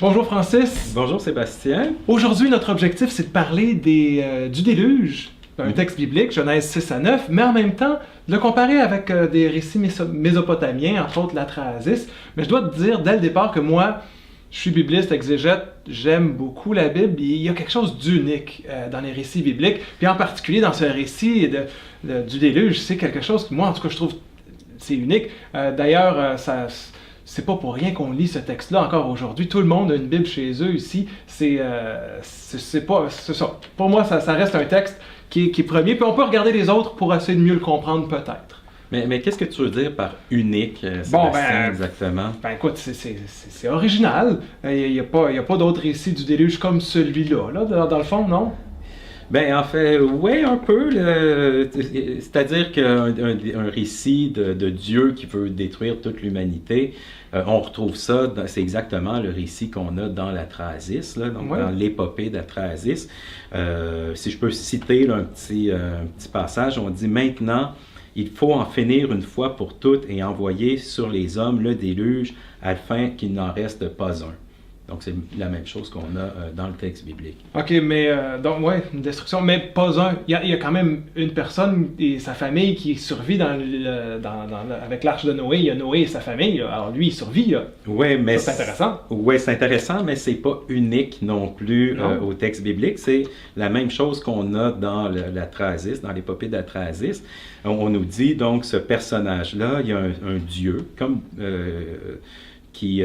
Bonjour Francis. Bonjour Sébastien. Aujourd'hui, notre objectif, c'est de parler du déluge, un texte biblique, Genèse 6 à 9, mais en même temps, de le comparer avec des récits mésopotamiens, entre autres l'Atrahasis. Mais je dois te dire dès le départ que moi, je suis bibliste, exégète, j'aime beaucoup la Bible, et il y a quelque chose d'unique dans les récits bibliques, puis en particulier dans ce récit du déluge, c'est quelque chose que moi, en tout cas, je trouve c'est unique. D'ailleurs, c'est pas pour rien qu'on lit ce texte-là encore aujourd'hui. Tout le monde a une Bible chez eux ici. C'est ça. Pour moi, ça reste un texte qui est premier. Puis on peut regarder les autres pour essayer de mieux le comprendre peut-être. Mais qu'est-ce que tu veux dire par unique, Bon, Sébastien, exactement? Ben écoute, c'est original. Il n'y a pas d'autres récits du déluge comme celui-là, dans le fond, non? Ben en fait, oui, un peu. C'est-à-dire qu'un récit de Dieu qui veut détruire toute l'humanité, on retrouve ça, c'est exactement le récit qu'on a dans l'Atrahasis, donc Ouais. dans l'épopée d'Atrahasis. Si je peux citer là, un petit passage, on dit « Maintenant, il faut en finir une fois pour toutes et envoyer sur les hommes le déluge afin qu'il n'en reste pas un. » Donc, c'est la même chose qu'on a dans le texte biblique. OK, mais donc, ouais, une destruction, mais pas un. Il y a quand même une personne et sa famille qui survit avec l'arche de Noé. Il y a Noé et sa famille. Alors, lui, il survit. Oui, mais Ça, c'est intéressant. Oui, c'est intéressant, mais c'est pas unique non plus Non. au texte biblique. C'est la même chose qu'on a dans l'Atrahasis, dans l'épopée d'Atrahasis. On nous dit donc ce personnage-là, il y a un dieu comme qui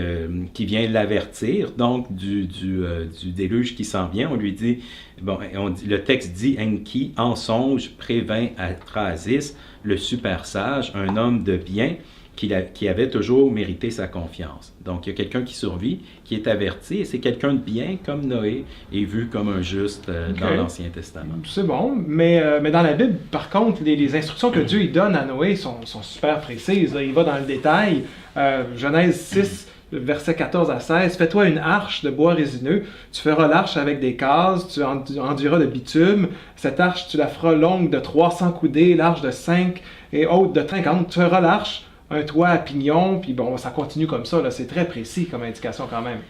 vient l'avertir, donc du déluge qui s'en vient. On lui dit, le texte dit, Enki, en songe, prévint Atrahasis, le super sage, un homme de bien, qui avait toujours mérité sa confiance. Donc, il y a quelqu'un qui survit, qui est averti, et c'est quelqu'un de bien, comme Noé, est vu comme un juste dans Ok. l'Ancien Testament. C'est bon, mais dans la Bible, par contre, les instructions que Dieu il donne à Noé sont super précises. Là. Il va dans le détail. Genèse 6, verset 14 à 16. Fais-toi une arche de bois résineux. Tu feras l'arche avec des cases. Tu enduiras de bitume. Cette arche, tu la feras longue de 300 coudées, large de 5 et haute de 50. Tu feras l'arche, un toit à pignon, puis bon, ça continue comme ça. Là. C'est très précis comme indication quand même.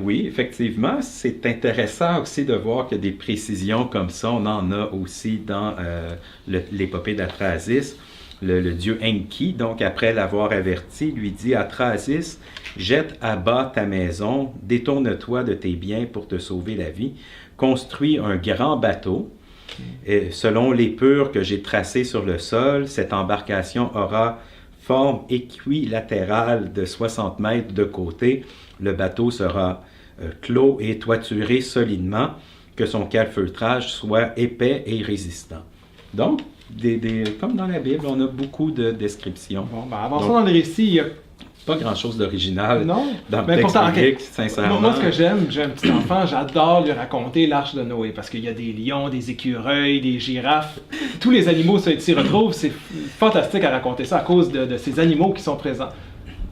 Oui, effectivement, c'est intéressant aussi de voir que des précisions comme ça, on en a aussi dans l'épopée d'Atrahasis. Le dieu Enki, donc après l'avoir averti, lui dit à Atrahasis, jette à bas ta maison, détourne-toi de tes biens pour te sauver la vie, construis un grand bateau. Et selon l'épure que j'ai tracée sur le sol, cette embarcation aura forme équilatérale de 60 mètres de côté. Le bateau sera clos et toituré solidement, que son calfeutrage soit épais et résistant. Donc, comme dans la Bible, on a beaucoup de descriptions. Bon, ben avançons dans le récit. Il y a Pas grand-chose d'original non, dans le mais texte pourtant, biblique, ok. sincèrement. Moi, ce que j'aime, j'ai un petit enfant, j'adore lui raconter l'arche de Noé parce qu'il y a des lions, des écureuils, des girafes. Tous les animaux s'y retrouvent. C'est fantastique à raconter ça à cause de ces animaux qui sont présents.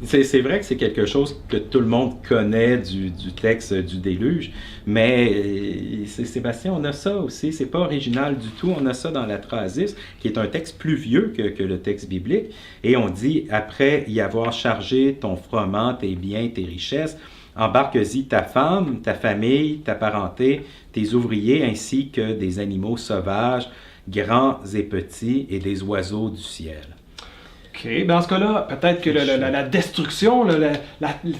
C'est vrai que c'est quelque chose que tout le monde connaît du texte du déluge, mais Sébastien, on a ça aussi, c'est pas original du tout, on a ça dans l'Atrahasis, qui est un texte plus vieux que le texte biblique, et on dit, après y avoir chargé ton froment, tes biens, tes richesses, embarque-y ta femme, ta famille, ta parenté, tes ouvriers, ainsi que des animaux sauvages, grands et petits, et des oiseaux du ciel. OK, ben dans ce cas-là, peut-être que la destruction,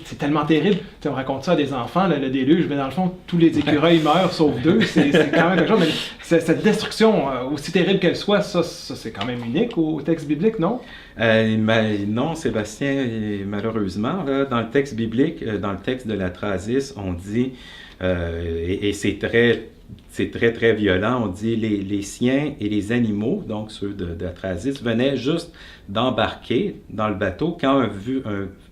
c'est tellement terrible. Tu sais, on raconte ça à des enfants, le déluge, mais dans le fond, tous les écureuils meurent sauf deux. C'est quand même quelque chose. Mais cette destruction, aussi terrible qu'elle soit, ça c'est quand même unique au texte biblique, non? Non, Sébastien, malheureusement, là, dans le texte biblique, dans le texte de l'Atrahasis, on dit, et c'est très, très violent, on dit les siens et les animaux, donc ceux d'Atrahasis, venaient juste d'embarquer dans le bateau quand un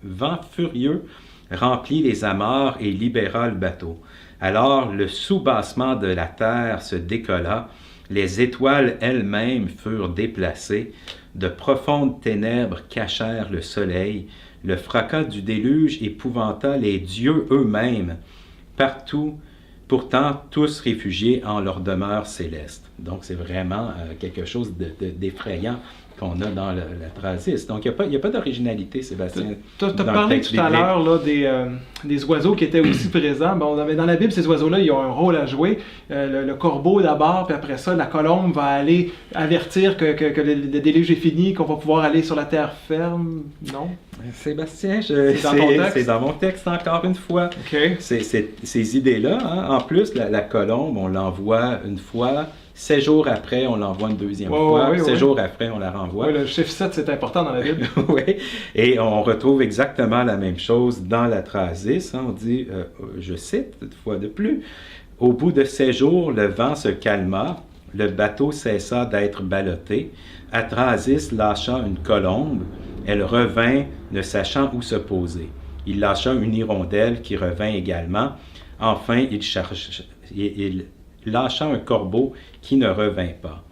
vent furieux remplit les amarres et libéra le bateau. Alors le soubassement de la terre se décolla, les étoiles elles-mêmes furent déplacées, de profondes ténèbres cachèrent le soleil, le fracas du déluge épouvanta les dieux eux-mêmes, partout, pourtant tous réfugiés en leur demeure céleste. Donc c'est vraiment quelque chose d'effrayant qu'on a dans la Trasis. Donc, il n'y a pas d'originalité, Sébastien. Tu as parlé tout à l'heure là, des oiseaux qui étaient aussi présents. Bon, dans la Bible, ces oiseaux-là, ils ont un rôle à jouer. Le corbeau d'abord, puis après ça, la colombe va aller avertir que le déluge est fini, qu'on va pouvoir aller sur la terre ferme. Non? Sébastien, c'est dans ton texte? C'est dans mon texte encore une fois. Okay. Ces idées-là, hein. En plus, la colombe, on l'envoie une fois. 7 jours après, on l'envoie une deuxième fois. Oui, 7 jours après, on la renvoie. Oui, le chiffre 7, c'est important dans la Bible. Oui, et on retrouve exactement la même chose dans la Trasis. Hein. On dit, je cite une fois de plus, « Au bout de 7 jours, le vent se calma, le bateau cessa d'être ballotté. Atrasis lâcha une colombe, elle revint, ne sachant où se poser. Il lâcha une hirondelle qui revint également. Enfin, il lâcha un corbeau qui ne revint pas.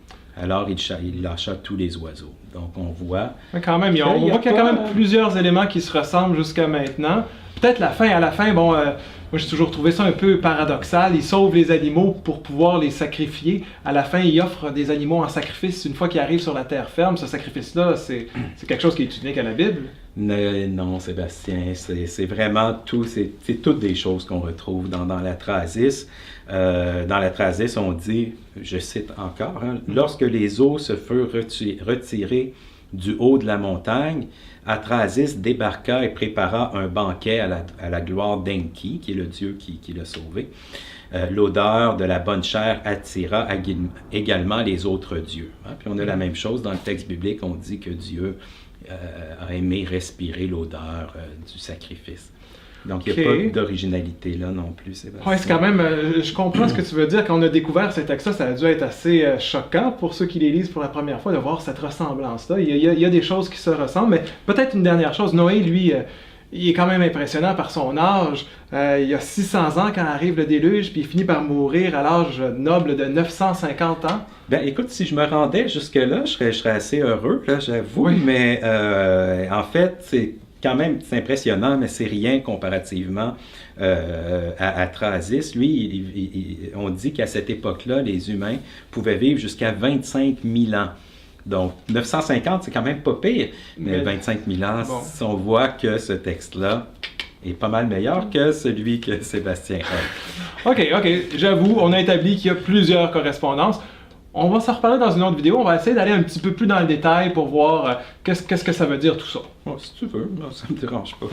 Alors, il lâcha tous les oiseaux. » Donc, on voit... Mais quand même, on voit qu'il y a quand même plusieurs éléments qui se ressemblent jusqu'à maintenant. Peut-être à la fin, bon, moi j'ai toujours trouvé ça un peu paradoxal. Il sauve les animaux pour pouvoir les sacrifier. À la fin, il offre des animaux en sacrifice une fois qu'ils arrivent sur la terre ferme. Ce sacrifice-là, c'est quelque chose qui est unique à la Bible. Non, Sébastien, c'est vraiment tout, c'est toutes des choses qu'on retrouve dans la Trasis. Dans la Trasis, on dit, je cite encore, hein, « Lorsque les eaux se furent retirées du haut de la montagne, Atrasis débarqua et prépara un banquet à la gloire d'Enki, qui est le dieu qui l'a sauvé. L'odeur de la bonne chair attira également les autres dieux. » Hein? Puis on a la même chose dans le texte biblique, on dit que Dieu a aimé respirer l'odeur du sacrifice. Donc, il n'y a pas d'originalité là non plus, Sébastien. Oui, c'est quand même... je comprends ce que tu veux dire. Quand on a découvert ces textes-là, ça a dû être assez choquant pour ceux qui les lisent pour la première fois de voir cette ressemblance-là. Il y a des choses qui se ressemblent, mais peut-être une dernière chose. Noé, lui, il est quand même impressionnant par son âge. Il a 600 ans quand arrive le déluge, puis il finit par mourir à l'âge noble de 950 ans. Ben, écoute, si je me rendais jusque-là, je serais assez heureux, là, j'avoue. Oui. Mais en fait, c'est impressionnant, mais c'est rien comparativement à Trasis. Lui, on dit qu'à cette époque-là, les humains pouvaient vivre jusqu'à 25 000 ans. Donc, 950, c'est quand même pas pire, mais 25 000 ans, bon. On voit que ce texte-là est pas mal meilleur que celui que Sébastien a. OK, j'avoue, on a établi qu'il y a plusieurs correspondances. On va s'en reparler dans une autre vidéo. On va essayer d'aller un petit peu plus dans le détail pour voir qu'est-ce que ça veut dire tout ça. Bon, si tu veux, ça me dérange pas.